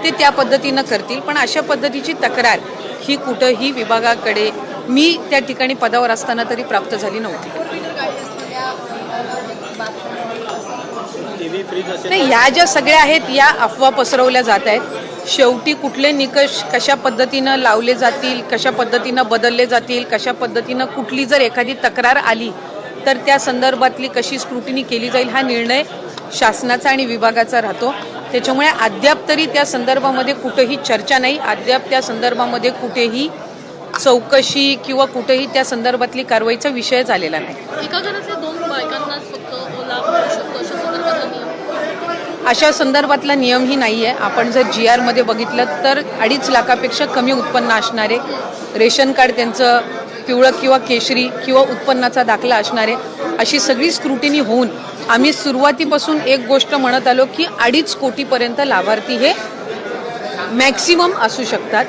ते त्या पद्धतीनं करतील. पण अशा पद्धतीची तक्रार ही कुठंही विभागाकडे मी त्या ठिकाणी पदावर असताना तरी प्राप्त झाली नव्हती. नाही, ह्या ज्या सगळ्या आहेत या अफवा पसरवल्या जात आहेत. शेवटी कुठले निकष कशा पद्धतीनं लावले जातील, कशा पद्धतीनं बदलले जातील, कशा पद्धतीनं कुठली जर एखादी तक्रार आली तर त्या संदर्भातली कशी स्क्रुटिनी केली जाईल हा निर्णय शासनाचा आणि विभागाचा राहतो. त्याच्यामुळे अद्याप तरी त्या संदर्भामध्ये कुठेही चर्चा नाही, अद्याप त्या संदर्भामध्ये कुठेही चौकशी किंवा कुठेही त्या संदर्भातली कारवाईचा विषय झालेला नाही. एका घरातल्या 2 बायकांनाच फक्त लाभ मिळू शकतो अशा संदर्भातला नियम, अशा संदर्भातला नियमही नाही आहे. आपण जर GR मध्ये बघितलं तर 2.5 लाखापेक्षा कमी उत्पन्न असणारे, रेशन कार्ड त्यांचं पिवळं किंवा केशरी किंवा उत्पन्नाचा दाखला असणारे, अशी सगळी स्क्रुटिनी होऊन आम्ही सुरुवातीपासून एक गोष्ट म्हणत आलो की 2.5 कोटीपर्यंत लाभार्थी हे मॅक्सिमम असू शकतात.